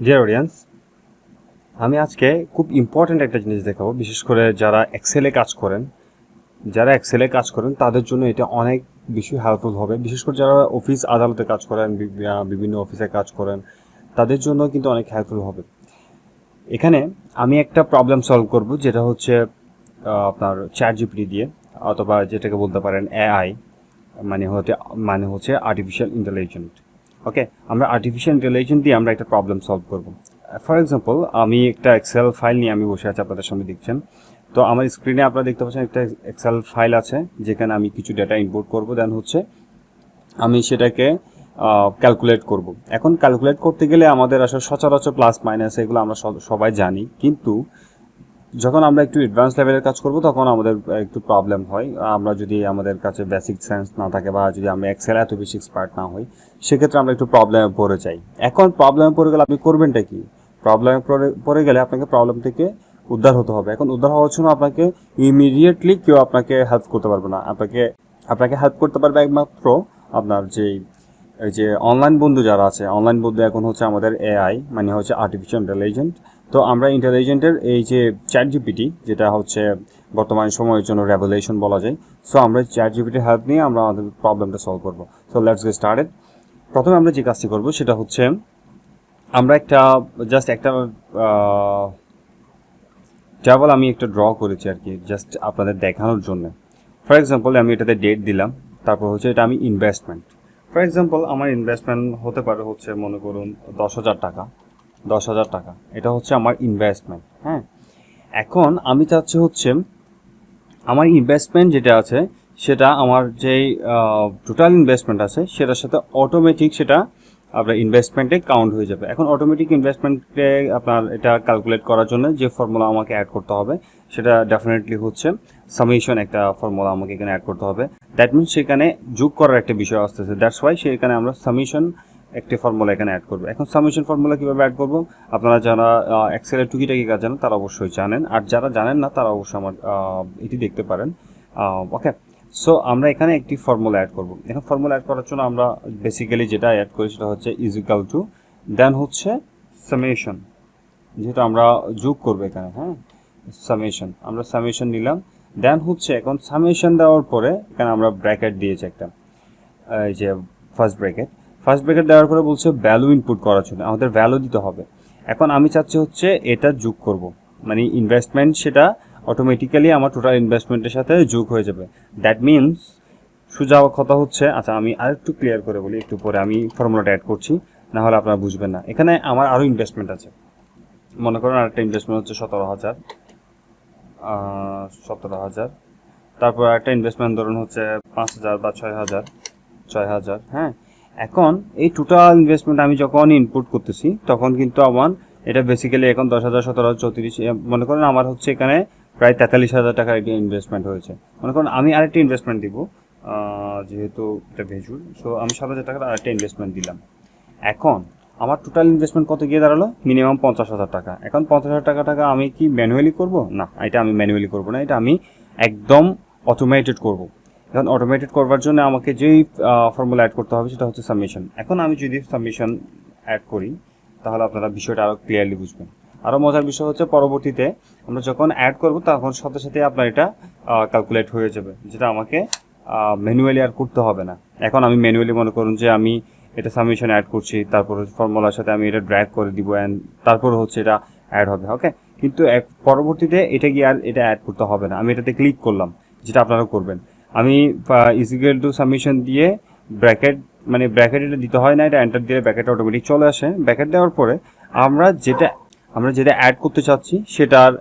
Dear audience, আমি আজকে খুব ইম্পর্ট্যান্ট একটা জিনিস দেখাবো, বিশেষ করে যারা এক্সেলে কাজ করেন তাদের জন্য এটা অনেক বেশি হেল্পফুল হবে। বিশেষ করে যারা অফিস আদালতে কাজ করেন, বিভিন্ন অফিসে কাজ করেন, তাদের জন্য কিন্তু অনেক হেল্পফুল হবে। এখানে আমি একটা প্রবলেম সলভ করব, যেটা হচ্ছে আপনার চ্যাটজিপিটি দিয়ে, অথবা যেটাকে বলতে পারেন এআই, মানে হচ্ছে আর্টিফিশিয়াল ইন্টেলিজেন্ট। ওকে, আমরা আর্টিফিশিয়াল ইন্টেলিজেন্স দিয়ে আমরা একটা প্রবলেম সলভ করব। ফর এক্সাম্পল, আমি একটা এক্সেল ফাইল নিয়ে আমি বসে আছি, আপনাদের সামনে দেখছেন। তো আমার স্ক্রিনে আপনারা দেখতে পাচ্ছেন একটা এক্সেল ফাইল আছে, যেখানে আমি কিছু ডেটা ইনপুট করব, দেন হচ্ছে আমি সেটাকে ক্যালকুলেট করব। এখন ক্যালকুলেট করতে গেলে আমাদের আসলে সচরাচর প্লাস মাইনাস এগুলো আমরা সবাই জানি, কিন্তু যখন আমরা একটু অ্যাডভান্স লেভেলের কাজ করব তখন আমাদের একটু প্রবলেম হয়। আমরা যদি আমাদের কাছে বেসিক সেন্স না থাকে, বা যদি আমরা এক্সেল এত বেশি এক্সপার্ট না হই, সেক্ষেত্রে আমরা একটু প্রবলেমে পড়ে যাই। এখন প্রবলেমে পড়ে গেলে আপনি করবেনটা কি? প্রবলেমে পড়ে গেলে আপনাকে প্রবলেম থেকে উদ্ধার হতে হবে। এখন উদ্ধার হওয়ার জন্য আপনাকে ইমিডিয়েটলি কেউ আপনাকে হেল্প করতে পারবে না। আপনাকে হেল্প করতে পারবে একমাত্র আপনার এই যে অনলাইন বন্ধু যারা আছে। অনলাইন বন্ধু এখন হচ্ছে আমাদের এআই, মানে হচ্ছে আর্টিফিশিয়াল ইন্টেলিজেন্ট। তো আমরা ইন্টেলিজেন্টের এই যে চ্যাটজিপিটি, যেটা হচ্ছে বর্তমান সময়ের জন্য রেভলিউশন বলা যায়, সো আমরা চ্যাটজিপিটির হেল্প নিয়ে আমরা আমাদের প্রবলেমটা সলভ করবো। So let's get started. প্রথমে আমরা যে কাজটি করবো সেটা হচ্ছে আমরা একটা টেবল আমি একটা ড্র করেছি আর কি, জাস্ট আপনাদের দেখানোর জন্য। ফর এক্সাম্পল, আমি এটাতে ডেট দিলাম, তারপর হচ্ছে এটা আমি ইনভেস্টমেন্ট। ফর এক্সাম্পল, আমার ইনভেস্টমেন্ট হতে পারে হচ্ছে, মনে করুন 10,000 টাকা। 10,000 টাকা এটা হচ্ছে আমার ইনভেস্টমেন্ট। হ্যাঁ, এখন আমি চাচ্ছি হচ্ছে আমার ইনভেস্টমেন্ট যেটা আছে সেটা আমার যেই টোটাল ইনভেস্টমেন্ট আছে সেটার সাথে অটোমেটিক সেটা আপনার ইনভেস্টমেন্টে কাউন্ট হয়ে যাবে। এখন অটোমেটিক ইনভেস্টমেন্টে আপনার এটা ক্যালকুলেট করার জন্য যে ফর্মুলা আমাকে অ্যাড করতে হবে সেটা ডেফিনেটলি হচ্ছে সামেশন। একটা ফর্মুলা আমাকে এখানে অ্যাড করতে হবে। দ্যাট মিনস সেখানে যোগ করার একটা বিষয় আসতেছে, দ্যাটস ওয়াই সেখানে আমরা সামেশন একটি ফর্মুলা এখানে অ্যাড করবো। এখন সামেশন ফর্মুলা কীভাবে অ্যাড করবো, আপনারা যারা এক্সেলের টুকিটাকি কাজ জানেন তারা অবশ্যই জানেন, আর যারা জানেন না তারা অবশ্যই আমার এটি দেখতে পারেন। ওকে, সো আমরা এখানে একটি ফর্মুলা অ্যাড করব। এখন ফর্মুলা অ্যাড করার জন্য আমরা বেসিক্যালি যেটা অ্যাড করি সেটা হচ্ছে ইজ ইকুয়াল টু, দেন হচ্ছে সামেশন, যেহেতু আমরা যোগ করবো এখানে। হ্যাঁ, সামেশন, আমরা সামেশন নিলাম। দেন হচ্ছে এখন সামেশন দেওয়ার পরে এখানে আমরা ব্র্যাকেট দিয়েছি একটা, এই যে ফার্স্ট ব্র্যাকেট দেওয়ার পরে বলছে ভ্যালু ইনপুট করার জন্য আমাদের ভ্যালু দিতে হবে। এখন আমি চাচ্ছি হচ্ছে এটা যোগ করব, মানে ইনভেস্টমেন্ট সেটা অটোমেটিক্যালি আমার টোটাল ইনভেস্টমেন্টের সাথে যোগ হয়ে যাবে। দ্যাট মিনস সোজা কথা হচ্ছে, আচ্ছা আমি আরেকটু ক্লিয়ার করে বলি, একটু পরে আমি ফর্মুলাটা অ্যাড করছি, না হলে আপনারা বুঝবেন না। এখানে আমার আরও ইনভেস্টমেন্ট আছে, মনে করেন আরেকটা ইনভেস্টমেন্ট হচ্ছে 17,000। তারপর একটা ইনভেস্টমেন্ট ধরুন হচ্ছে 5,000 বা 6,000। হ্যাঁ, এখন এই টোটাল ইনভেস্টমেন্ট আমি যখন ইনপুট করতেছি তখন কিন্তু আমার এটা বেসিক্যালি এখন 10,000, 17,000, 34, মনে করেন আমার হচ্ছে এখানে প্রায় 43,000 টাকার একটা ইনভেস্টমেন্ট হয়েছে। মনে করেন আমি আরেকটা ইনভেস্টমেন্ট দিব, যেহেতু এটা ভেজুয়াল, সো আমি 7,000 টাকার আরেকটা ইনভেস্টমেন্ট দিলাম। এখন আমার টোটাল ইনভেস্টমেন্ট কত গিয়ে দাঁড়ালো? মিনিমাম 50,000 টাকা। এখন 50,000 টাকা আমি কি ম্যানুয়ালি করব? না, এটা আমি ম্যানুয়ালি করব না, এটা আমি একদম অটোমেটেড করব। এখন অটোমেটেড করবার জন্য আমাকে যেই ফর্মুলা অ্যাড করতে হবে সেটা হচ্ছে সামেশন। এখন আমি যদি সামেশন অ্যাড করি তাহলে আপনারা বিষয়টা আরও ক্লিয়ারলি বুঝবেন। আরও মজার বিষয় হচ্ছে পরবর্তীতে আমরা যখন অ্যাড করব তখন সাথে সাথে আপনার এটা ক্যালকুলেট হয়ে যাবে, যেটা আমাকে ম্যানুয়ালি আর করতে হবে না। এখন আমি ম্যানুয়ালি মনে করুন যে আমি এটা সামেশন অ্যাড করছি, তারপর ফর্মুলার সাথে আমি এটা ড্র্যাগ করে দিব, অ্যান্ড তারপর হচ্ছে এটা অ্যাড হবে। ওকে, কিন্তু পরবর্তীতে এটা গিয়ে আর এটা অ্যাড করতে হবে না। আমি এটাতে ক্লিক করলাম, যেটা আপনারা করবেন। আমি ইজ ইকুয়াল টু সামেশন দিয়ে ব্র্যাকেট, মানে ব্র্যাকেট এটা দিতে হয় না, এটা এন্টার দিলে ব্র্যাকেট অটোমেটিক চলে আসে। ব্র্যাকেট দেওয়ার পরে আমরা যেটা অ্যাড করতে চাচ্ছি সেটার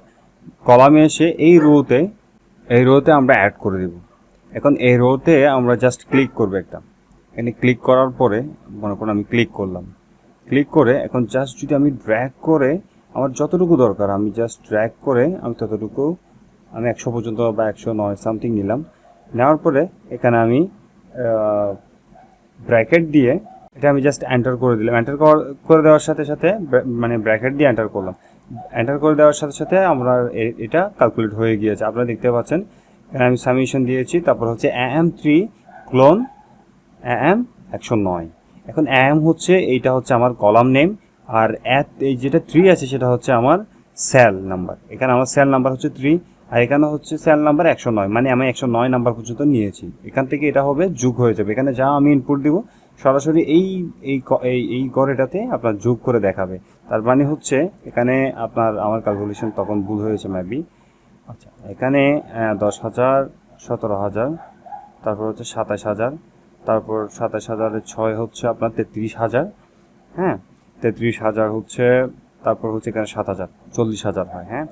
কলামে এসে এই রোতে আমরা অ্যাড করে দেব। এখন এই রোতে আমরা জাস্ট ক্লিক করবো একটা, এখানে ক্লিক করার পরে মনে করুন আমি ক্লিক করলাম। ক্লিক করে এখন জাস্ট যদি আমি ড্র্যাগ করে আমার যতটুকু দরকার আমি জাস্ট ড্র্যাগ করে আমি ততটুকু, আমি 100 পর্যন্ত বা 109 সামথিং নিলাম। নেওয়ার পরে এখানে আমি ব্র্যাকেট দিয়ে এটা আমি জাস্ট এন্টার করে দিলাম। এন্টার করে দেওয়ার সাথে সাথে, মানে ব্র্যাকেট দিয়ে এন্টার করলাম, এন্টার করে দেওয়ার সাথে সাথে আমরা এটা ক্যালকুলেট হয়ে গিয়েছে। আপনারা দেখতে পাচ্ছেন এখানে আমি সামেশন দিয়েছি, তারপর হচ্ছে AM3 ক্লোন AM109। এখন AM হচ্ছে এইটা হচ্ছে আমার কলাম নেম, আর এই যেটা 3 আছে সেটা হচ্ছে আমার সেল নাম্বার, এখানে আমার সেল নাম্বার হচ্ছে 3, আর এখানে হচ্ছে সেল নাম্বার 109, মানে আমি 109 নাম্বার পর্যন্ত নিয়েছি। এখান থেকে এটা হবে যোগ হয়ে যাবে, এখানে যা আমি ইনপুট দিব সরাসরি এই গড়েটাতে আপনার যোগ করে দেখাবে। তার মানে হচ্ছে এখানে আপনার আমার ক্যালকুলেশন তখন ভুল হয়েছে মেবি। আচ্ছা, এখানে 10,000, 17,000, তারপর হচ্ছে 27,000, তারপর 27,000-এর 6 হচ্ছে আপনার 33,000, হ্যাঁ 33,000 হচ্ছে, তারপর হচ্ছে এখানে 7,000, 40,000 হয়। হ্যাঁ,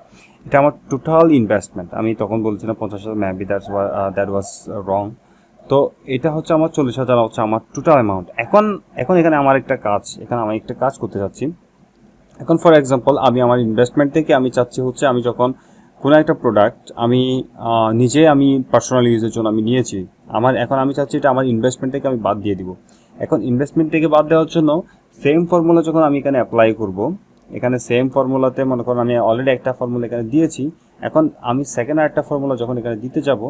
এটা আমার টোটাল ইনভেস্টমেন্ট। আমি তখন বলছিলাম 50,000, মেবি দ্যাট ওয়াজ রং। তো এটা হচ্ছে আমার 40,000 হচ্ছে আমার টোটাল অ্যামাউন্ট। এখন এখানে আমার একটা কাজ করতে চাচ্ছি। এখন ফর এক্সাম্পল আমি আমার ইনভেস্টমেন্ট থেকে আমি চাচ্ছি হচ্ছে আমি যখন কোনো একটা প্রোডাক্ট আমি নিজে আমি পার্সোনাল ইউজের জন্য আমি নিয়েছি, এখন আমি চাচ্ছি এটা আমার ইনভেস্টমেন্ট থেকে আমি বাদ দিয়ে দিব। এখন ইনভেস্টমেন্ট থেকে বাদ দেওয়ার জন্য সেম ফর্মুলা যখন আমি এখানে অ্যাপ্লাই করব, এখানে সেম ফর্মুলাতে মনে করুন আমি অলরেডি একটা ফর্মুলা এখানে দিয়েছি, এখন আমি সেকেন্ড আরেকটা ফর্মুলা যখন এখানে দিতে যাব,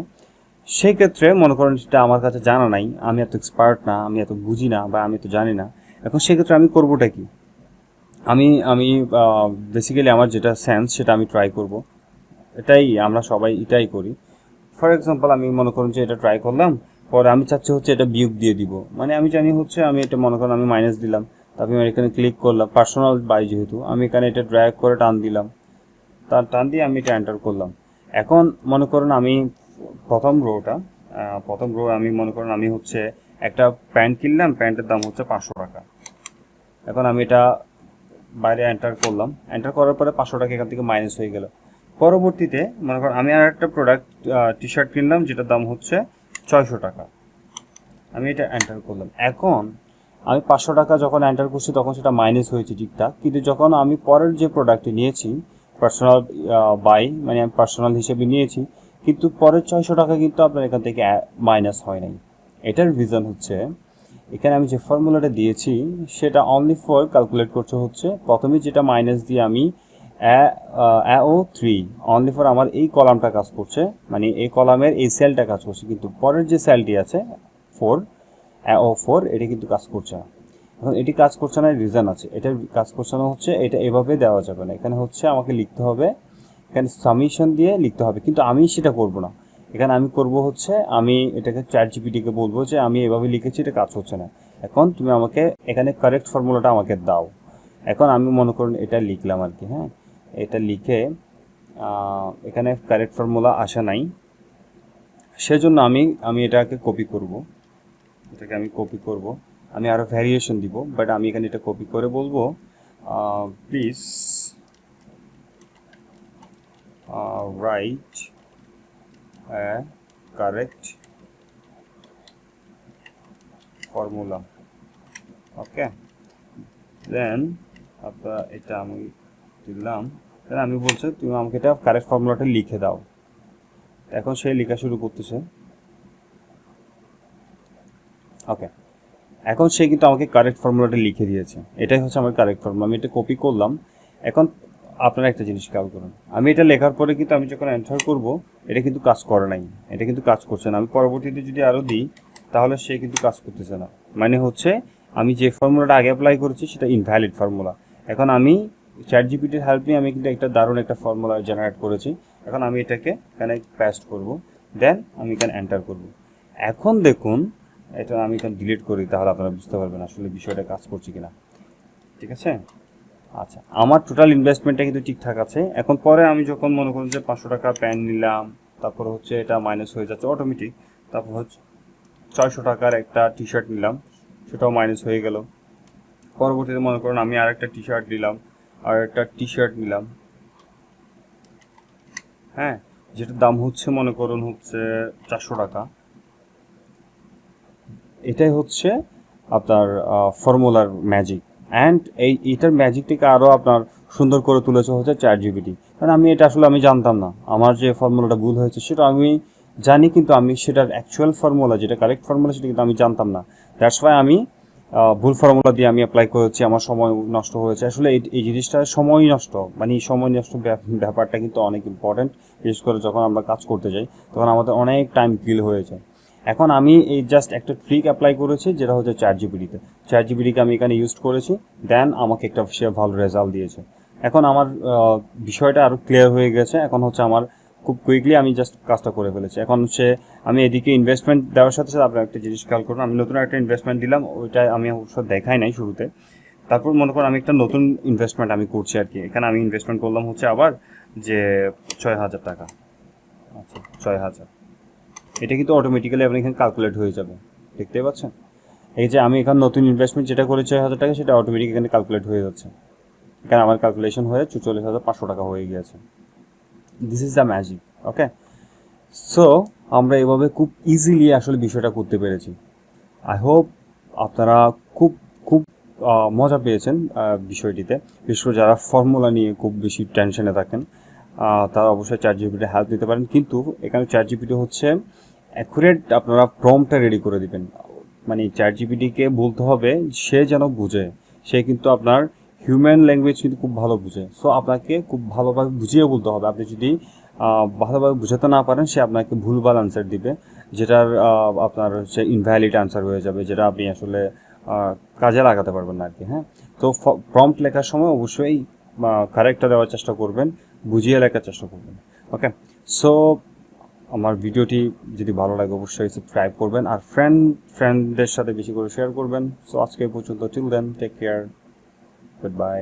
সেই ক্ষেত্রে মনে করেন সেটা আমার কাছে জানা নাই, আমি এত এক্সপার্ট না, আমি এত বুঝি না, বা আমি তো জানি না। এখন সেক্ষেত্রে আমি করবোটা কি? আমি বেসিক্যালি আমার যেটা সেন্স সেটা আমি ট্রাই করব। আমরা সবাই এটাই করি। ফর এক্সাম্পল আমি মনে করুন যে এটা ট্রাই করলাম, পরে আমি চাচ্ছি হচ্ছে এটা বিয়োগ দিয়ে দিব, মানে আমি জানি হচ্ছে আমি এটা মনে করেন আমি মাইনাস দিলাম, তারপর আমি এখানে ক্লিক করলাম, পার্সোনাল বাই যেহেতু আমি এখানে এটা ড্র্যাগ করে টান দিলাম, টান দিয়ে আমি এটা এন্টার করলাম। এখন মনে করুন আমি প্রথম রো আমি মনে করেন আমি হচ্ছে একটা প্যান্ট কিনলাম, প্যান্টের দাম হচ্ছে 500 টাকা। এখন আমি এটা বাইরে এন্টার করলাম, এন্টার করার পরে 500 টাকা এখান থেকে মাইনাস হয়ে গেল। পরবর্তীতে মনে করেন আমি আর একটা প্রোডাক্ট টি শার্ট কিনলাম যেটার দাম হচ্ছে 600 টাকা, আমি এটা এন্টার করলাম। এখন আমি 500 টাকা যখন এন্টার করছি তখন সেটা মাইনাস হয়েছে ঠিকঠাক, কিন্তু যখন আমি পরের যে প্রোডাক্টটি নিয়েছি পার্সোনাল বাই, মানে আমি পার্সোনাল হিসেবে নিয়েছি, কিন্তু পরের 600 টাকা কিন্তু আপনার এখান থেকে মাইনাস হয় নাই। এটার রিজন হচ্ছে এখানে আমি যে ফর্মুলাটা দিয়েছি সেটা অনলি ফর ক্যালকুলেট করছে হচ্ছে প্রথমে যেটা মাইনাস দিয়ে আমি AO3 অনলি ফর আমার এই কলামটা কাজ করছে, মানে এই কলামের এই সেলটা কাজ করছে, কিন্তু পরের যে সেলটি আছে 4 AO4 এটা কিন্তু কাজ করছে না। এখন এটি কাজ করছে না, রিজন আছে। এটার কাজ করছে না হচ্ছে এটা এভাবে দেওয়া যাবে না, এখানে হচ্ছে আমাকে লিখতে হবে, এখানে সামিশন দিয়ে লিখতে হবে, কিন্তু আমি সেটা করব না। এখানে আমি করব হচ্ছে আমি এটাকে চ্যাটজিপিটিকে বলবো যে আমি এভাবে লিখেছি, এটা কাজ হচ্ছে না, এখন তুমি আমাকে এখানে কারেক্ট ফর্মুলাটা আমাকে দাও। এখন আমি মনে করুন এটা লিখলাম আর কি, হ্যাঁ এটা লিখে এখানে কারেক্ট ফর্মুলা আসা নাই, সেজন্য আমি এটাকে কপি করব, আমি আরও ভ্যারিয়েশন দিব, বাট আমি এখানে এটা কপি করে বলবো প্লিজ রাইট কারেক্ট ফর্মুলা। ওকে, দেন আপনার এটা আমি দিলাম, দেন আমি বলছি তুমি আমাকে এটা কারেক্ট ফর্মুলাটা লিখে দাও। এখন সে লেখা শুরু করতেছে। ওকে, এখন সে কিন্তু আমাকে কারেক্ট ফর্মুলাটা লিখে দিয়েছে, এটাই হচ্ছে আমার কারেক্ট ফর্মুলা। আমি এটা কপি করলাম। এখন আপনারা একটা জিনিস খেয়াল করুন, আমি এটা লেখার পরে কিন্তু আমি যখন এন্টার করব এটা কিন্তু কাজ করে নাই, এটা কিন্তু কাজ করছে না। আমি পরবর্তীতে যদি আরও দিই তাহলে সে কিন্তু কাজ করতেছে না, মানে হচ্ছে আমি যে ফর্মুলাটা আগে অ্যাপ্লাই করেছি সেটা ইনভ্যালিড ফর্মুলা। এখন আমি চ্যাটজিপিটির হেল্প নিয়ে আমি কিন্তু একটা দারুণ একটা ফর্মুলা জেনারেট করেছি। এখন আমি এটাকে এখানে পেস্ট করব, দেন আমি এখানে এন্টার করব। এখন দেখুন এটা আমি এখানে ডিলিট করি, তাহলে আপনারা বুঝতে পারবেন আসলে বিষয়টা কাজ করছে কিনা। ঠিক আছে, আচ্ছা আমার টোটাল ইনভেস্টমেন্টটা কিন্তু ঠিকঠাক আছে। এখন পরে আমি যখন মনে করুন যে 500 টাকা প্যান্ট নিলাম, তারপর হচ্ছে এটা মাইনাস হয়ে যাচ্ছে অটোমেটিক, তারপর হচ্ছে 600 টাকার একটা টি শার্ট নিলাম, সেটাও মাইনাস হয়ে গেল। পরবর্তীতে মনে করুন আমি আরেকটা টি শার্ট নিলাম, হ্যাঁ যেটার দাম হচ্ছে মনে করুন হচ্ছে 400 টাকা। এটাই হচ্ছে আপনার ফর্মুলার ম্যাজিক, অ্যান্ড এটার ম্যাজিকটাকে আরও আপনার সুন্দর করে তুলেছে হচ্ছে চ্যাটজিপিটি। কারণ আমি এটা আসলে আমি জানতাম না, আমার যে ফর্মুলাটা ভুল হয়েছে সেটা আমি জানি, কিন্তু আমি সেটার অ্যাকচুয়াল ফর্মুলা যেটা কারেক্ট ফর্মুলা সেটা কিন্তু আমি জানতাম না। দ্যাটস ওয়াই আমি ভুল ফর্মুলা দিয়ে আমি অ্যাপ্লাই করেছি, আমার সময় নষ্ট হয়েছে। আসলে এই জিনিসটা সময় নষ্ট, মানে এই সময় নষ্ট ব্যাপারটা কিন্তু অনেক ইম্পর্ট্যান্ট, বিশেষ করে যখন আমরা কাজ করতে যাই তখন আমাদের অনেক টাইম কিল হয়ে যায়। এখন আমি এই জাস্ট একটা ট্রিক অ্যাপ্লাই করেছি, যেটা হচ্ছে চ্যাটজিপিটিতে। চ্যাটজিপিটিকে আমি এখানে ইউজ করেছি, দেন আমাকে একটা সে ভালো রেজাল্ট দিয়েছে। এখন আমার বিষয়টা আরও ক্লিয়ার হয়ে গেছে। এখন হচ্ছে আমার খুব কুইকলি আমি জাস্ট কাজটা করে ফেলেছি। এখন হচ্ছে আমি এদিকে ইনভেস্টমেন্ট দেওয়ার সাথে সাথে আপনার একটা জিনিস খেয়াল করুন, আমি নতুন একটা ইনভেস্টমেন্ট দিলাম, ওইটা আমি অবশ্য দেখাই নাই শুরুতে। তারপর মনে করুন আমি একটা নতুন ইনভেস্টমেন্ট আমি করছি আর কি। এখানে আমি ইনভেস্টমেন্ট করলাম হচ্ছে আবার যে 6,000 টাকা। আচ্ছা, 6,000, এটা কিন্তু অটোমেটিক্যালি আপনি এখানে ক্যালকুলেট হয়ে যাবে, দেখতে পাচ্ছেন? এই যে আমি এখানে নতুন ইনভেস্টমেন্ট যেটা করে 6,000 টাকা, সেটা অটোমেটিক এখানে ক্যালকুলেট হয়ে যাচ্ছে। এখানে আমার ক্যালকুলেশন হয়ে 44,500 টাকা হয়ে গিয়েছে। This is the magic. Okay, so আমরা এভাবে খুব ইজিলি আসলে বিষয়টা করতে পেরেছি। আই হোপ আপনারা খুব খুব মজা পেয়েছেন বিষয়টিতে। বিশেষ করে যারা ফর্মুলা নিয়ে খুব বেশি টেনশনে থাকেন, তারা অবশ্যই চ্যাটজিপিটি হেল্প নিতে পারেন। কিন্তু এখানে চ্যাটজিপিটি হচ্ছে অ্যাকুরেট, আপনারা প্রম্পটটা রেডি করে দিবেন। মানে চ্যাটজিপিটিকে বলতে হবে সে যেন বুঝে, সে কিন্তু আপনার হিউম্যান ল্যাঙ্গুয়েজ কিন্তু খুব ভালো বুঝে। সো আপনাকে খুব ভালোভাবে বুঝিয়ে বলতে হবে। আপনি যদি ভালোভাবে বুঝাতে না পারেন, সে আপনাকে ভুলভাল আনসার দিবে, যেটার আপনার হচ্ছে ইনভ্যালিড আনসার হয়ে যাবে, যেটা আপনি আসলে কাজে লাগাতে পারবেন না আর কি। হ্যাঁ, তো প্রম্পট লেখার সময় অবশ্যই কারেক্টটা দেওয়ার চেষ্টা করবেন, বুঝিয়ে লেখার চেষ্টা করবেন। ওকে, সো আমার ভিডিওটি যদি ভালো লাগে অবশ্যই সাবস্ক্রাইব করবেন, আর ফ্রেন্ডদের সাথে বেশি করে শেয়ার করবেন। সো আজকে পর্যন্ত, till then, take care, good by.